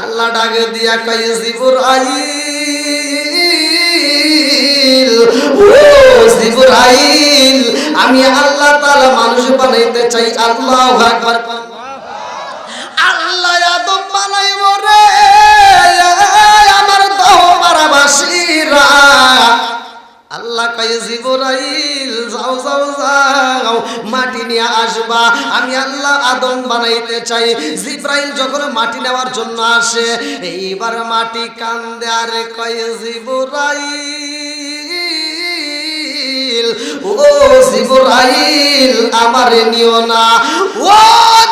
আল্লাহ ডাকে দিয়া কয় জিবরাইল, ও জিবরাইল, আমি আল্লাহ তাআলা মানুষ বানাইতে চাই। আল্লাহু আকবার। আল্লাহ আদম বানাইব রে আমার দেহ পারাবাসীরা। আল্লাহ কয় জিবরাইল যাও যাও যাও মাটি নিয়ে আসবা, আমি আল্লাহ আদম বানাইতে চাই। জিবরাইল যখন মাটি নেওয়ার জন্য আসে, এইবার মাটি কান্দে আর কয় জিবরাইল, ও জিবরাইল আমারে নিও না, ও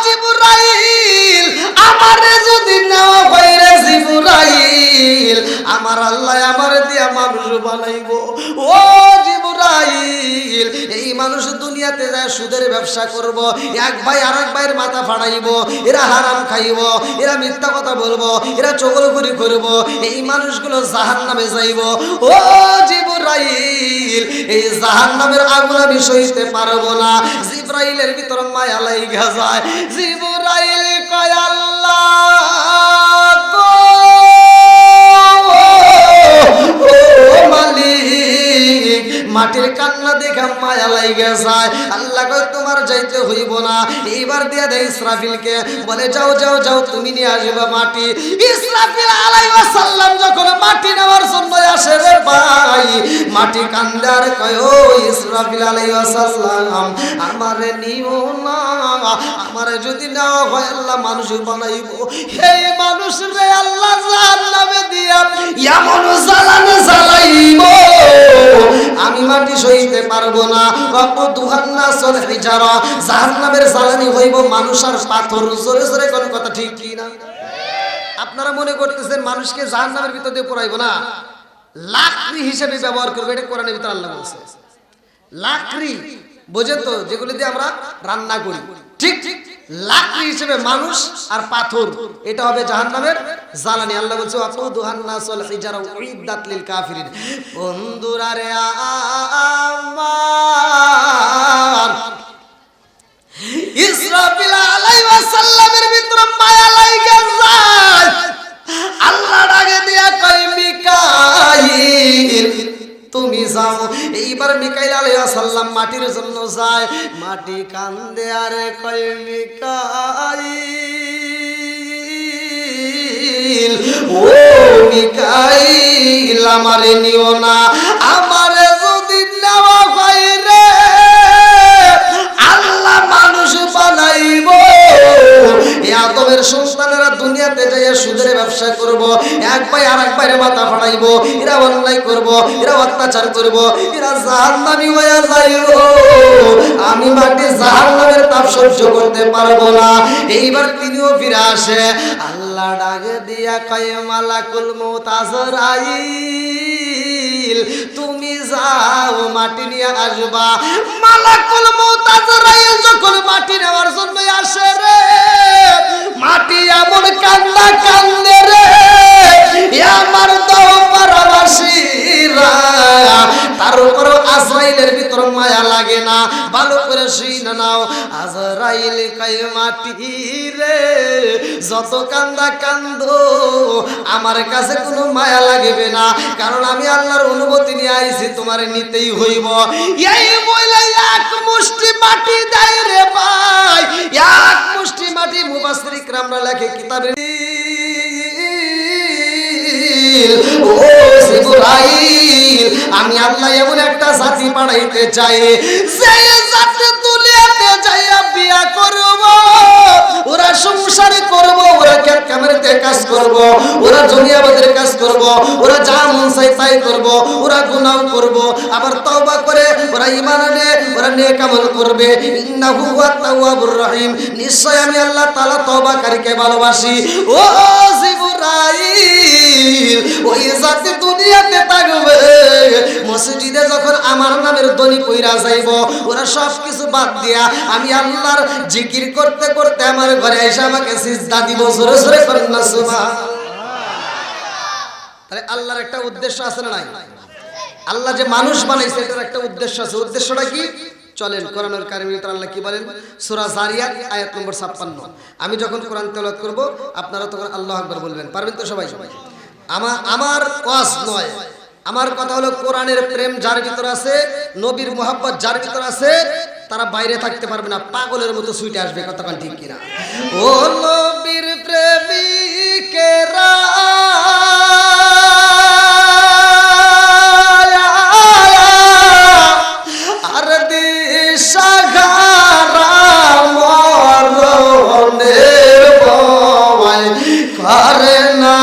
জিবরাইল আমারে যদি নেওয়া হয় রে জিবরাইল, আমার আল্লাহ আমারে দিয়া মানুষ বানাইবো। ও জিবরাইল, এই মানুষ দুনিয়াতে যায় সুদের ব্যবসা করব, এক ভাই আরেক ভাইয়ের মাথা ফাড়াইব, এরা হারাম খাইব, এরা মিথ্যা কথা বলবো, এরা চগলখড়ি করব, এই মানুষগুলো জাহান্নামে যাইব। ও জিবরাইল, এই জাহান্নামের আগুন আমি সইতে পারবো না। জিবরাইলের ভিতর মায়া লাইগা যায়। জিবরাইল কয় আল্লাহ গো, ও মালিক, মাটির কান্না দেখে মায়া লাইগা যায়। আল্লাহ কয় তোমার যাইতে হইব না। এইবার দিয়া দেয় ইসরাফিলকে, বলে যাও যাও যাও তুমি নিয়ে আসবা মাটি। ইসরাফিল আলাইহিস সালাম যখন মাটি নেওয়ার জন্য আসে রে ভাই, মাটি কান্দার কয় ও ইসরাফিল আলাইহিস সালাম আমারে নিও না, আমারে যদি নাও হয় আল্লাহ মানুষ বানাইবো। এই মানুষ রে আল্লাহ জাহান্নামে দিয়া এমন জ্বালানো জ্বালাইবো আমি মাটি সইতে পারবো না। ওয়াকুদুহান্নাসুল হিজারা, জাহান্নামের জ্বালানি হইব মানুষ আর পাথর। জোরে জোরে কোন কথা ঠিক কি না? আপনারা মনে করতেছেন মানুষকে জাহান্নামের ভিতর দিয়ে পড়াইবো না, লাকড়ি হিসেবে ব্যবহার করবে, এটা কোরআনের ভিতর আল্লাহ বলেছে। লাকড়ি বোঝে তো, যেগুলো দিয়ে আমরা রান্না করি, ঠিক ঠিক লাকড়ি হিসেবে মানুষ আর পাথর, এটা হবে জাহান্নামের জ্বালানি। আল্লাহ বলছে ওয়াকুদুহান্নাসুল হিজারা উইদ্দাত লিল কাফিরিন। বন্ধুরা রে আমার, ইসরাফিল আলাইহিস সালামের ভিতর মায়া লাইগা যায়। আল্লাহ ডাকে দিয়া কয় মিকাইল তুমি যাও। এইবার মিকাইল আলাইহিস সালাম মাটির জন্য যায়, মাটি কান্দে আরে কয় মিকাইল, ও মিকাইল আমারে নিও না, আমারে যদি নেওয়া হয় রে আল্লাহ মানুষ বানাইব। এই আদমের সন্তানেরা দুনিয়াতে যাইয়া সুদের ব্যবসা করব, এক ভাই আরেক ভাইয়ের মাথা ফাটাইব, এরা অন্যায় করব, এরা অত্যাচার করব, এরা জাহান্নামী হইয়া যাইব। আমি মাটি জাহান্নামের তাপ সহ্য করতে পারবো না। এইবার তিনিও ফিরে আসে। আল্লাহ ডাকে দিয়া কয় মালাকুল মউত আজরাইল তুমি যাও মাটি নিয়ে আসবা। মালাকুল মউত আজরাইল যখন মাটি নেওয়ার জন্য আসে রে, মাটি এমন কান্না কান্দে রে আমার দেহ পারাবাসীরা। তার উপর আজরাইলের ভিতর মায়া লাগে না, ভালো করে শুনে নাও। আজরাইল কয় মাটি রে যত কান্দা কান্দো আমার কাছে কোনো মায়া লাগবে না, কারণ আমি আল্লাহর অনুমতি নিয়ে আইছি, তোমার নিতেই হইব। এই বলে এক মুষ্টি মাটি দেয় রে ভাই, এক মুষ্টি মাটি। মুফাসসির ইকরামরা লেখে কিতাবে, ও জিবরাইল আমি আল্লাহ এমন একটা জাতি পাঠাইতে চাই, যে জাতি দুনিয়াতে যাইয়া বিয়া করব, ওরা সংসার করব, ওরা ক্যামেরাতে কাজ করব, ওরা জমিয়াবাদের কাজ করব, ওরা যা মন চায় তাই করব, ওরা গুনাহ করব, আবার তওবা করে ওরা ঈমান আনে, ওরা নেক আমল করবে। ইন্নাহু হুয়াত তাওয়াবুর রহিম, নিশ্চয় আমি আল্লাহ তাআলা তওবাকারীকে ভালোবাসি। ও জিবরাইল ওই জাতি দুনিয়াতে থাকবে, মসজিদে যখন আমার নামের ধ্বনি কইরা যাইব, ওরা সব কিছু বাদ দিয়া আমি আল্লাহর জিকির করতে করতে আমার ঘরে এসে আমাকে সিজদা দিব। জোরে জোরে করেন না সুবহানাল্লাহ। তাহলে আল্লাহর একটা উদ্দেশ্য আছে না নাই? আল্লাহ যে মানুষ বানাইছে এটার একটা উদ্দেশ্য আছে। উদ্দেশ্যটা কি? চলেন কোরআনুল কারীমের ভিতরে আল্লাহ কি বলেন? সূরা জারিয়াত আয়াত নম্বর 56। আমি যখন কোরআন তেলাওয়াত করব আপনারা তখন আল্লাহু আকবার বলবেন। পারবেন তো সবাই? আমার ওয়াজ নয়, আমার কথা হলো কোরআনের প্রেম যার ভিতর আছে, নবীর মুহাব্বত যার ভিতর আছে, তারা বাইরে থাকতে পারবে না, পাগলের মতো ছুটে আসবে। কতক্ষণ ঠিক কিনা? ও নবীর প্রেমিকেরা আর দিশাহারা মরণের ভয় করে না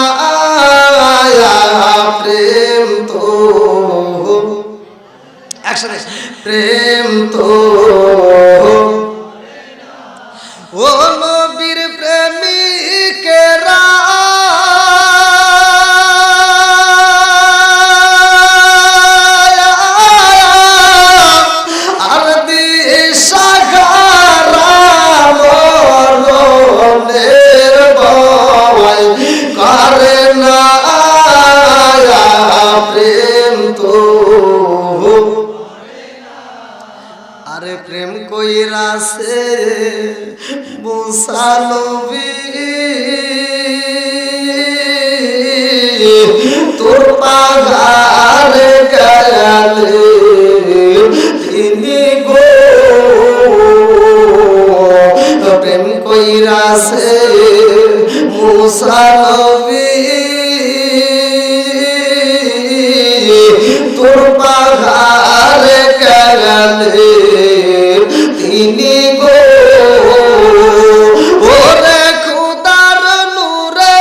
প্রেম তো একসাথে প্রেম তো ও নবীর প্রেমিকেরা আর দিশাহারা মরণের ভয় করে না প্রেম তো আরে প্রেম কইরাছে মুসা নবী তোর পাগারে গায়ালে তিনি গো প্রেম কইরাছে মুসা নবী তোর পাগারে গায়ালে তিনি গো ওরে খুদার নূরে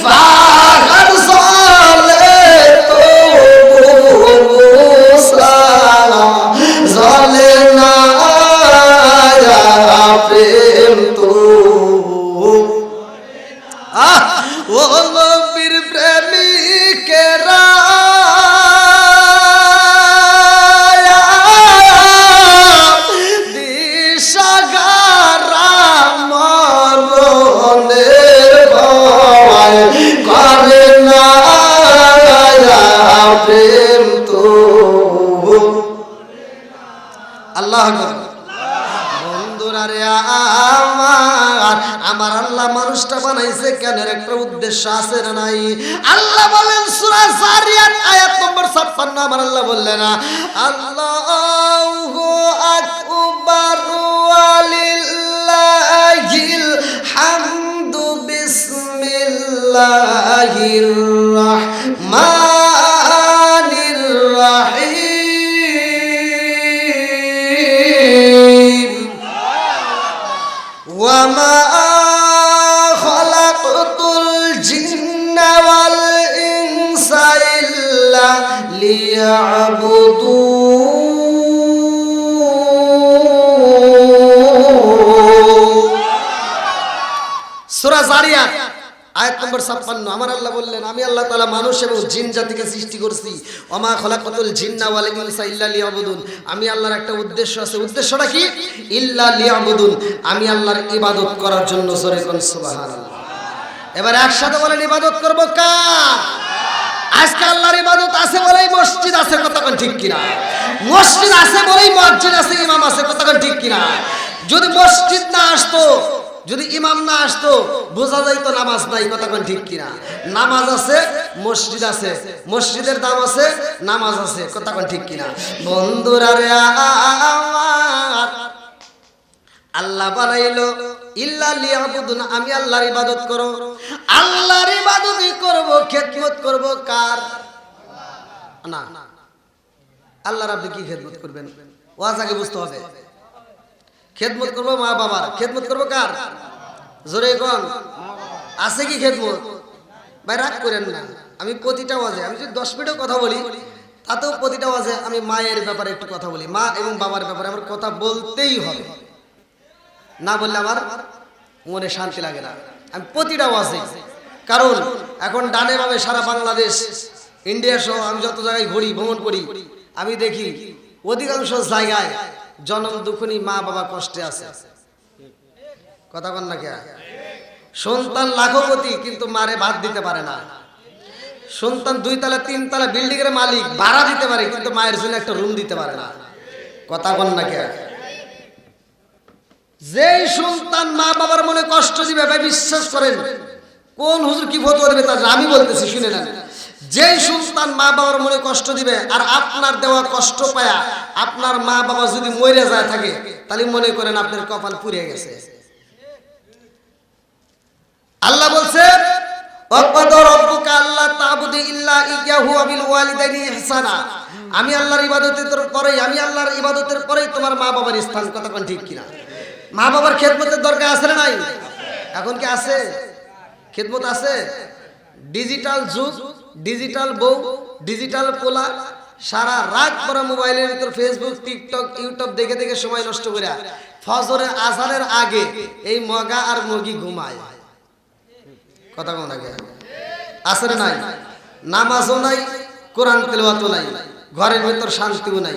ফাগর জলে তো মুসা জলে না প্রেম তো ও নবীর প্রেমিকেরা দিশাহারা মরণের ভয় করে না প্রেম তো আল্লাহ বন্ধুরা রে আমার আল্লাহ মানুষটা বানাইছে কেন? একটা উদ্দেশ্য আছে না নাই? আল্লাহ বলেন সূরা জারিয়াত আয়াত নম্বর 56, আমার আল্লাহ বললেন আল্লাহু আকবার ওয়ালিল্লাহিল হামদু বিসমিল্লাহির রাহমানির রাহিম ওয়া মা খালাকতুল জিন্না ওয়াল ইনসা ইল্লা লিয়াবুদুন। সূরা জারিয়াত আয়াত নম্বর 56, আমার আল্লাহ বললেন আমি আল্লাহ তাআলা মানুষ এবং জিন জাতিকে সৃষ্টি করেছি। ওমা খালাকাতুল জিন্না ওয়াল ইনসা ইল্লা লিয়াবুদুন। আমি আল্লাহর একটা উদ্দেশ্য আছে। উদ্দেশ্যটা কি? ইল্লা লিয়াবুদুন, আমি আল্লাহর ইবাদত করার জন্য। জোরে কোন সুবহানাল্লাহ। এবার একসাথে বলেন ইবাদত করব কার? আজকে আল্লাহর ইবাদত আছে বলেই মসজিদ আছে। কতক্ষণ ঠিক কিনা? মসজিদ আছে বলেই মুয়াজ্জিন আছে, ইমাম আছে। কতক্ষণ ঠিক কিনা? যদি মসজিদ না আসতো, যদি ইমাম না আসতো, বোঝা যাইতো নামাজ নাই। কতক্ষণ ঠিক কিনা? নামাজ আছে, মসজিদ আছে, মসজিদের দাম আছে, নামাজ আছে। কতক্ষণ ঠিক কিনা? বন্ধুরা রে আমার আল্লাহ বানাইলো ইল্লা লিয়াবুদুন, আমি আল্লাহর ইবাদত করো। আল্লাহর ইবাদতই করব, খেদমত করব কার? না, আল্লাহর আপনি কি খেদমত করবেন? ওয়াজ আগে বুঝতে হবে। খেদমত করব মা বাবার। খেদমত করব কার? জোরে কোন আছে কি খেদমত? ভাই রাগ করেন না, আমি প্রতিটা ওয়াজে, আমি যদি 10 মিনিটও কথা বলি তাতেও প্রতিটা ওয়াজে আমি মায়ের ব্যাপারে একটু কথা বলি। মা এবং বাবার ব্যাপারে আমার কথা বলতেই হবে, না বললে আমার মনে শান্তি লাগে না। আমি প্রতিটা ওয়াজে, কারণ এখন ডানে বামে সারা বাংলাদেশ, ইন্ডিয়া সহ আমি যত জায়গায় ঘুরি, ভ্রমণ করি, আমি দেখি অধিকাংশ জায়গায় জনম দুঃখনী মা বাবা কষ্টে আছে। কথা বল না কে? সন্তান লাখপতি কিন্তু মারে ভাত দিতে পারে না। সন্তান 2 তলা 3 তলা বিল্ডিং এর মালিক, ভাড়া দিতে পারে কিন্তু মায়ের জন্য একটা রুম দিতে পারে না। কথা বল না কে? যেই সন্তান মা বাবার মনে কষ্ট দিবে, ভাই বিশ্বাস করেন কোন হুজুর কি ফতোয়া দেবে তা আমি বলতেছি, শুনে নেন। যেই সন্তান মা বাবার মনে কষ্ট দিবে আর আপনার দেওয়া কষ্ট পায়া আপনার মা বাবা যদি মরে যায় থাকে, তাহলে মনে করেন আপনার কপাল পুড়ে গেছে। আল্লাহ বলছে আমি আল্লাহর ইবাদতের পরেই তোমার মা বাবার স্থান। কথা কোন ঠিক কিনা? মা বাবার খেদমতের দরকার আছে না নাই? এখন কি আছে? খেদমত আছে? ডিজিটাল যুগ, ডিজিটাল বউ, ডিজিটাল পোলা, সারা রাত পরে মোবাইলের ভিতর ফেসবুক, টিকটক, ইউটিউব দেখে দেখে সময় নষ্ট করে ফজরের আজানের আগে এই মগা আর মুরগি ঘুমায়। কথা কোন আগে আছে না নাই? নামাজও নাই, কোরআন তেলাওয়াতও নাই, ঘরের ভিতর শান্তিও নাই।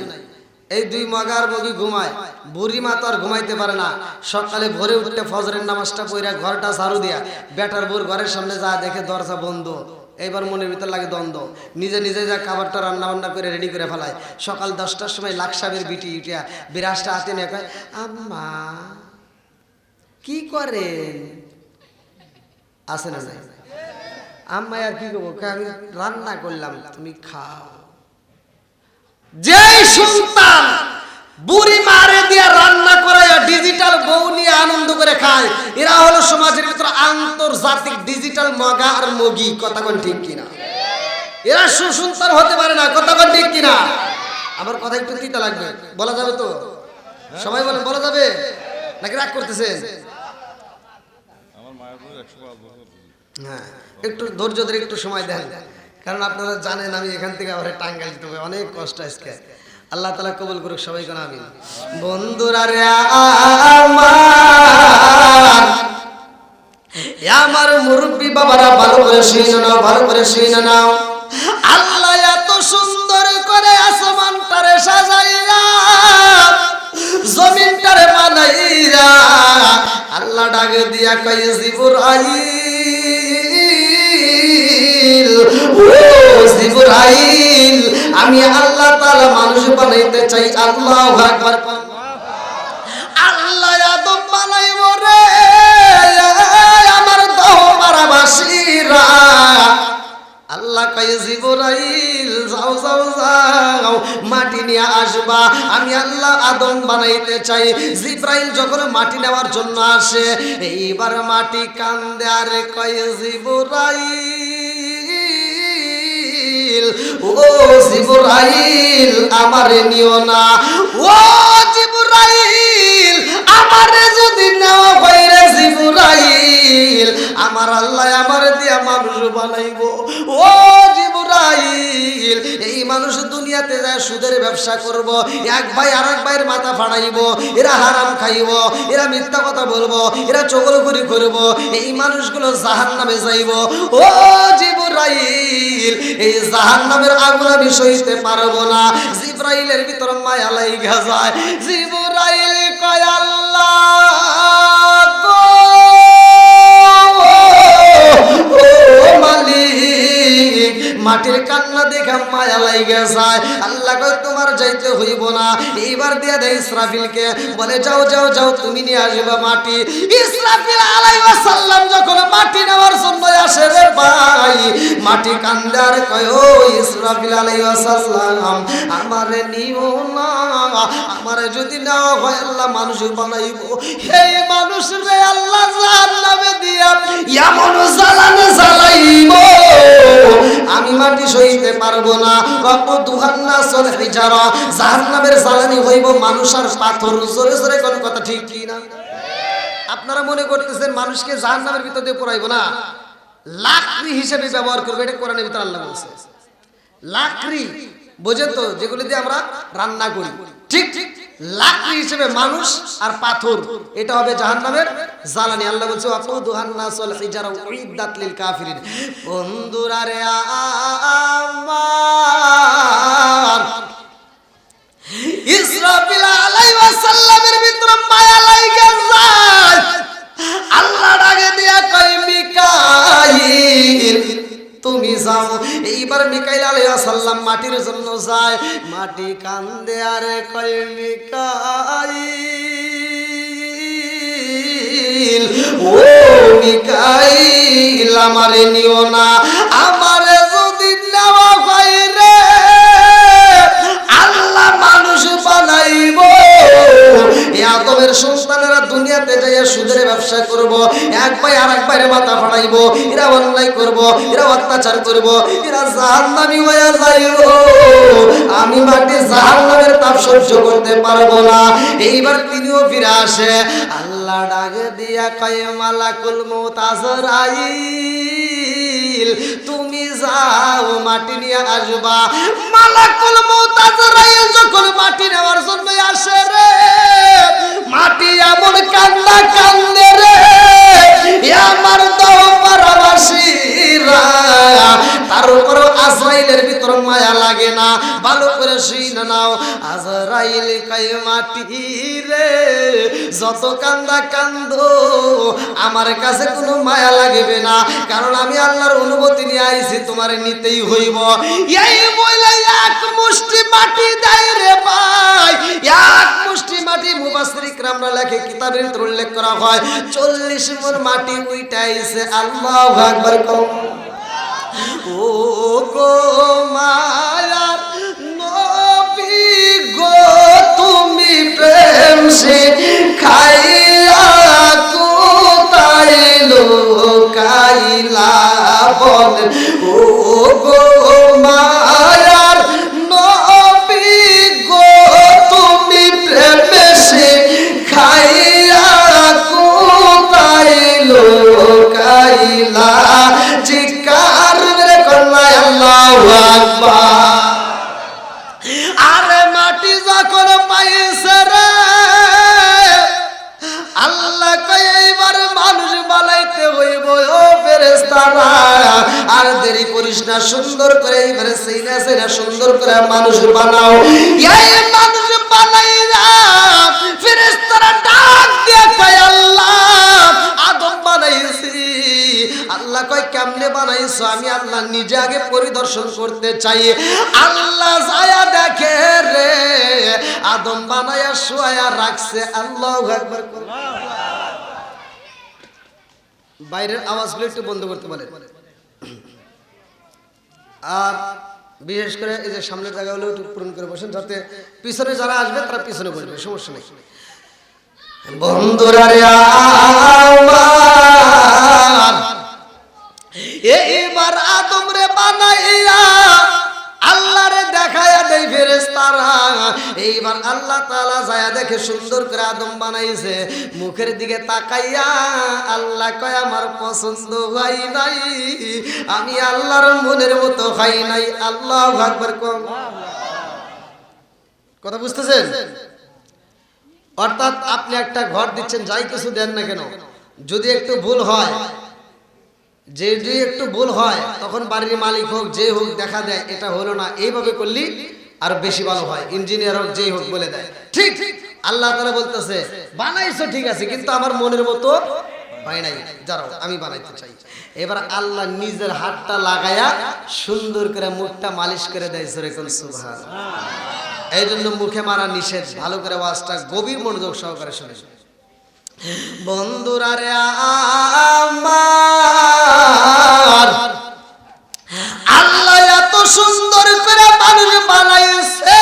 এই 2 মগার মুরগি ঘুমায়, বুড়ি মা তো আর ঘুমাইতে পারে না। সকালে ভোরে উঠতে ফজরের নামাজটা পড়া ঘরটা ঝাড়ু দিয়া বেটার বোর ঘরের সামনে যা দেখে দরজা বন্ধ, এইবার মনের ভিতর লাগে দ্বন্দ্ব। নিজে নিজে যা খাবারটা রান্না বান্না করে রেডি করে ফেলায়। সকাল 10টার সময় লাকসাবের বিটি উঠিয়া বিরাজটা হাতে নিয়ে কয়, আম্মা কি করেন? আছে না নাই? আম্মা আর কি করবো, আমি রান্না করলাম, তুমি খাও। যেই সন্তান বুড়ি মারে দিয়া রান্না করায় ডিজিটাল বউ নিয়ে আনন্দ করে খায়, এরা হলো সমাজের ভিতরে আন্তর্জাতিক ডিজিটাল মগা আর মগি। কথা কোন ঠিক কিনা? এরা সুসন্তান হতে পারে না। কথা কোন ঠিক কিনা? আমার কথা একটু তিতা লাগবে, বলা যাবে তো? সবাই বলেন, বলা যাবে নাকি রাগ করতেছেন? হ্যাঁ, একটু ধৈর্য ধরে একটু সময় দেন, কারণ আপনারা জানেন আমি এখান থেকে আবার টাঙ্গাইল যেতে হবে, অনেক কষ্ট আজকে। আল্লাহ তাআলা কবুল করুক সবাই কোন আমিন। বন্ধুরা রে আমার মুরব্বি বাবারা, ভালো করে শুনে নাও, ভালো করে শুনে নাও। আল্লাহ এত সুন্দর করে আসমানটারে সাজাইয়া, জমিনটারে বানাইয়া, আল্লাহ ডাকে দিয়া কই জিবরাইল, ও জিবরাইল, আমি আল্লাহ তাআলা মানুষ বানাইতে চাই। আল্লাহু আকবার। আল্লাহ আদম বানাইব রে আমার দেহ পারাবাসীরা। আল্লাহ কয় জিবরাইল যাও যাও যাও, মাটি নিয়ে আসবা, আমি আল্লাহ আদম বানাইতে চাই। জিবরাইল যখন মাটি নেওয়ার জন্য আসে, এইবার মাটি কান্দে আর কয় জিবরাইল, ও জিবরাইল আমারে নিও না, ও জিবরাইল আমারে যদি নেওয়া হয় রে জিবরাইল, আমার আল্লাহ আমারে দিয়া মানুষ বানাইবো। ও জিবরাইল, এই মানুষ দুনিয়াতে যায় সুদের ব্যবসা করব, এক ভাই আরেক ভাইয়ের মাথা ফাড়াইব, এরা হারাম খাইব, এরা মিথ্যা কথা বলবো, এরা চগলখড়ি করব, এই মানুষগুলো জাহান্নামে যাইব। ও জিবরাইল, এই জাহান্নামের আগুন আমি সইতে পারবো না। জিবরাইলের ভিতর মায়া লাইগা যায়। জিবরাইল কয় আল্লাহ গো, ও মালিক, মাটির কান্না দেখে মায়া লাইগা যায়। আল্লাহ কয় তোমার যাইতে হইব না। এইবার দিয়া দেয় ইসরাফিলকে, বলে যাও যাও যাও, তুমি নিয়ে আসবে মাটি। ইসরাফিল আলাইহিস সালাম যখন মাটি নেওয়ার জন্য আসে রে ভাই, মাটি কান্দার কয়, ও ইসরাফিল আলাইহিস সালাম আমারে নিও না, আমারে যদি নাও হয় আল্লাহ মানুষ বানাইব। এই মানুষ রে আল্লাহ জাহান্নামে দিয়া এমন জ্বালানি জ্বালাইব, আমি মাটি সইতে পারবো না। ওয়াকুদুহান্নাসুল হিজারা, জাহান্নামের জ্বালানি হইব মানুষ আর পাথর। জোরে জোরে কোন কথা ঠিক কি না? আপনারা মনে করতেছেন মানুষকে জাহান্নামের ভিতর দিয়ে পড়াইবো না, লাকড়ি হিসেবে ব্যবহার করবে, এটা কোরআনের ভিতর আল্লাহ বলছে। লাকড়ি বোঝে তো, যেগুলো দিয়ে আমরা রান্না করি, ঠিক ঠিক লাকড়ি হিসেবে মানুষ আর পাথর, এটা হবে জাহান্নামের জ্বালানি। আল্লাহ বলছে ওয়াকুদুহান্নাসুল হিজারা উইদ্দাত লিল কাফিরিন। বন্ধুরা রে আমার, ইসরাফিল আলাইহিস সালামের ভিতর মায়া লাইগা যায়। আল্লাহ ডাকে দিয়া কয় মিকাইল, তুমি যাও, মাটির জন্য যায়। মাটি কান্দে আরে কয় মিকাইল, ও মিকাইল আমারে নিও না, আমারে যদি নেওয়া হয় রে আল্লাহ মানুষ বানাইব। এই আদমের সন্তানেরা দুনিয়াতে যাইয়া সুদের ব্যবসা করব, এক ভাই আর এক ভাইয়ের মাথা ফাটাইব, এরা অন্যায় করব, এরা অত্যাচার করব, এরা জাহান্নামী হয়ে যাইব। আমি মাটি জাহান্নামের তাপ সহ্য করতে পারবো না। এইবার তিনিও ফিরে আসে, আল্লাহ ডাকে দিয়া কয় মালাকুল মউত আজরাইল তুমি যাও মাটি নিয়ে আসবা। মালাকুল মউত আজরাইল যখন মাটি নেওয়ার জন্য আসে রে, মাটি এমন কান্না কান্দে রে আমার দওপাড়াবাসীরা, তার উপর আজরাইলের ভিতর মায়া লাগে না। ভালো করে শুনে নাও, আজরাইল কয় মাটি রে যত কান্দা কান্দো আমার কাছে কোনো মায়া লাগবে না, কারণ আমি আল্লাহর অনুমতি নিয়ে আইছি, তোমার নিতেই হইব। এই বলে এক মুষ্টি মাটি দেয় রে ভাই, এক মুষ্টি মাটি। মুফাসসির ইকরামরা লেখে, কিতাবের ভিতর উল্লেখ করা হয় 40 মণ মাটি উঠাইছে। আল্লাহু আকবার। ও গো মায়ার নবী গো তুমি প্রেম শিখাইয়া কোথায় লোকাইলা বলেন। ও গো মায়ার নবী গো তুমি প্রেম শিখাইয়া কোথায় লোকাইলা, চিৎকার মেরে কন্যা আল্লাহু আকবার। আরে মাটি যখন পাইছে রে আল্লাহ কয় এইবার মানুষ বানাইতে হইব। ও ফেরেশতারা আর দেরি করিস না, সুন্দর করে এইবারে সেইনা সেইনা সুন্দর করে মানুষ বানাও। এই মানুষ বানাইরা ফেরেশতারা ডাক দিয়ে কয় আল্লাহ আদম বানাইছি। আল্লাহ কয় কেমনে বানাইছো? আমি আল্লাহ নিজে আগে পরিদর্শন করতে চাই। আল্লাহ যায়া দেখে রে আদম বানায়া শুয়ায়া রাখছে। আল্লাহু আকবার। বাইরের আওয়াজগুলো একটু বন্ধ করতে বলে, আর বিশেষ করে এই যে সামনের জায়গাগুলো একটু পূরণ করে বসেন, যাতে পিছনে যারা আসবে তারা পিছনে বসবে, সমস্যা নেই। বন্ধুরা রে আমার এইবার আদম রে বানাইয়া আল্লাহ রে দেখায়া দেই ফেরেশতারা। এইবার আল্লাহ তাআলা যায়া দেখে সুন্দর করে আদম বানাইছে, মুখের দিকে তাকাইয়া আল্লাহ কয় আমার পছন্দ হয় নাই, আমি আল্লাহর মনের মতো খাই নাই। আল্লাহু আকবার। কথা বুঝতেছেন? অর্থাৎ আপনি একটা ঘর দিচ্ছেন, যাই কিছু দেন না কেন, যদি একটু ভুল হয়, যদি একটু ভুল হয় তখন বাড়ির মালিক হোক যে হোক দেখা দেয় এটা হলো না, এইভাবে করলি আর বেশি ভালো হয়। ইঞ্জিনিয়ার হোক যেই হোক বলে দেয় ঠিক। আল্লাহ তাআলা বলতেছে বানাইছো ঠিক আছে, কিন্তু আমার মনের মতো হয় নাই, যারাও আমি বানাইতে চাই। এবার আল্লাহ নিজের হাতটা লাগায়া সুন্দর করে মুখটা মালিশ করে দেয়। জোরে কোন সুবহানাল্লাহ। এই জন্য মুখে মারা নিষেধ। ভালো করে ওয়াজটা গভীর মনোযোগ সহকারে শুনে। বন্ধুরা রে আমার আল্লাহ এত সুন্দর করে মানুষ বানাইছে,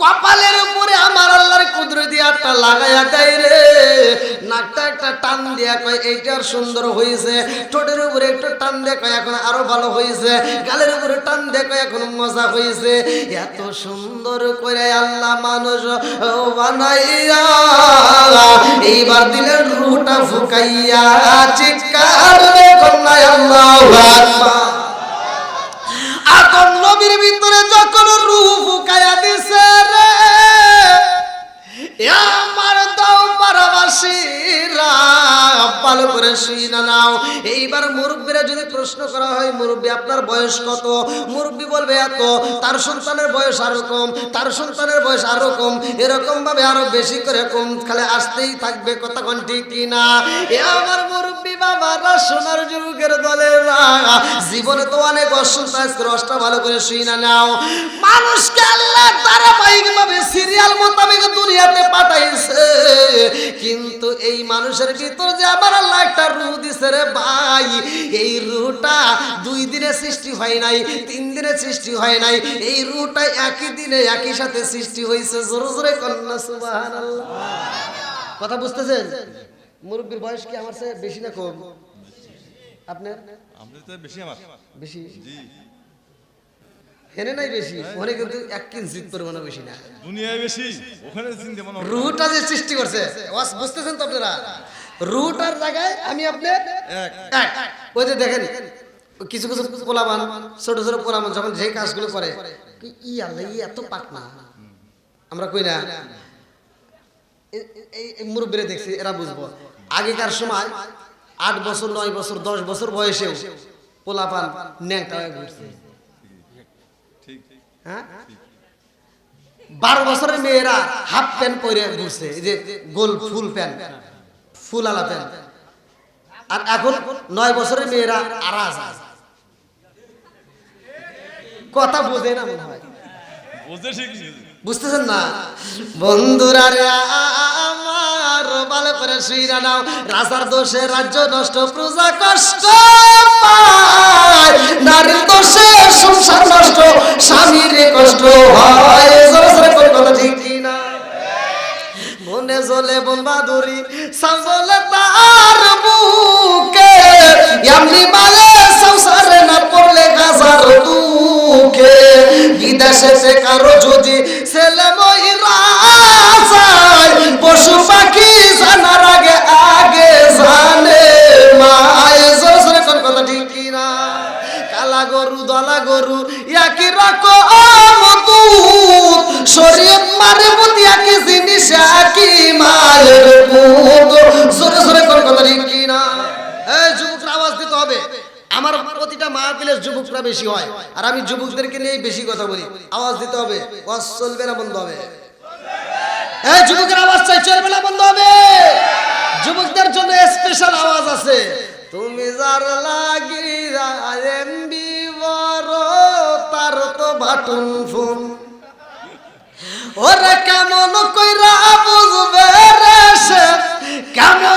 কপালের উপরে আমার আল্লাহর কুদরতি হাতটা লাগায়া দেয় রে। নাকটা একটা টান দিয়া কয় এইটার সুন্দর হয়েছে, ঠোঁটের উপরে একটু টান দিয়ে কয় এখন আরো ভালো হয়েছে, গালের উপরে টান দিয়ে কয় এখন মজা হয়েছে। এত সুন্দর করে আল্লাহ মানুষ বানাইয়া এইবার দিলেন রুহটা ফুকাইয়া, চিৎকার করে কন্যা আল্লাহু আকবার। আদম নবীর ভিতরে যখন রূহ ফুকায়া দিছে রে আমার দাও পারাবাসীরা ভালো করে শুই না নাও। এইবার মুরব্বীরা যদি প্রশ্ন করা হয়, মুরব্বী আপনার বয়স কত? মুরব্বী বলবে এত, তার সন্তানের বয়স আরো কম, তার সন্তানের বয়স আরো কম, এরকম ভাবে আরো বেশি করে কম খালি আসতেই থাকবে। কথা কোন ঠিক কিনা? এ আমার মুরব্বী বাবারা, সোনার যুগের দলে জীবনে তো অনেক অসুস্থ, রসটা ভালো করে শুই না নাও। মানুষকে আল্লাহ ধারাবাহিকভাবে সিরিয়াল মোতাবেক দুনিয়াতে পাঠাইছে, কিন্তু এই মানুষের ভিতর যে আমার আল্লাহ একটা রূহ দিছে রে ভাই, এই রূহটা 2 দিনে সৃষ্টি হয় নাই, 3 দিনে সৃষ্টি হয় নাই, এই রূহটা একই দিনে একই সাথে সৃষ্টি হয়েছে। জোরে জোরে কন্যা সুবহানাল্লাহ। কথা বুঝতেছেন? মুরব্বীর বয়স কি আমার চেয়ে বেশি না কম? আপনার বেশি, আমার বেশি। জি, হেনে নাই বেশি, ওখানে কিন্তু 1 কিঞ্চিত পরিমাণে বেশি না, দুনিয়ায় বেশি, ওখানে চিন্তা মনে হয়। রুহটা যে সৃষ্টি করছে, বুঝতেছেন তো আপনারা? রুহটার জায়গায় আমি আপনি এক। ওই যে দেখেন কিছু কিছু পোলাবান, ছোট ছোট পোলাবান যখন যে কাজগুলো করে, ই আল্লাহ ই এত পাক না, আমরা কই না? এই মুরব্বীরা দেখছি, এরা বুঝবো। আগেকার সময় 8 বছর 9 বছর 10 বছর বয়সেও পোলাপান ন্যাংটা হয়ে ঘুরছে। হ্যাঁ, 12 বছরের মেয়েরা হাফ প্যান্ট পরে ঘুরছে, এই যে গোল ফুল প্যান্ট, ফুল আলা প্যান্ট। আর এখন 9 বছরের মেয়েরা আরাজ। কথা বোঝে না মনে হয়, বুঝতেছেন না? বন্ধুরা রে আমার, ভালো করে শুইরা নাও। রাজার দোষে রাজ্য নষ্ট, প্রজা কষ্ট পায়, নারীর দোষে সংসার নষ্ট, স্বামীর কষ্ট হয়। কথা ঠিক কিনা? মনে জ্বলে বোন বাদুরি, সাজলে তার বুকে, এমনি মালে সংসারে না পড়লে গাজার দুঃখে। বিদেশে কারো যদি ছেলে মহিলা যায়, পশু পাখি জানার আগে আগে জানে মায়। জোরে কোন কথা ঠিক কিনা? কালা গরু দলা গরু একই রকম দুধ, শরীয়ত মানে বুদ্ধি একই জিনিস, একই মায়ের দুধ। জোরে জোরে কোন কথা ঠিক কিনা? এই যুবকরা আওয়াজ দিতে হবে। আমার প্রতিটা মাহফিলে যুবকরা বেশি হয়, আর আমি যুবকদেরকে নিয়ে বেশি কথা বলি। আওয়াজ দিতে হবে, ওয়াজ চলবে না, বন্ধ হবে। এই যুবকের আওয়াজ চাই, চলবে না, বন্ধ হবে। যুবকদের জন্য স্পেশাল আওয়াজ আছে। তুমি যার লাগিয়া এমবি বড়, তার তো বাটন ফোন, ওরে কেমন কইরা বুঝবে রে সে, কেমন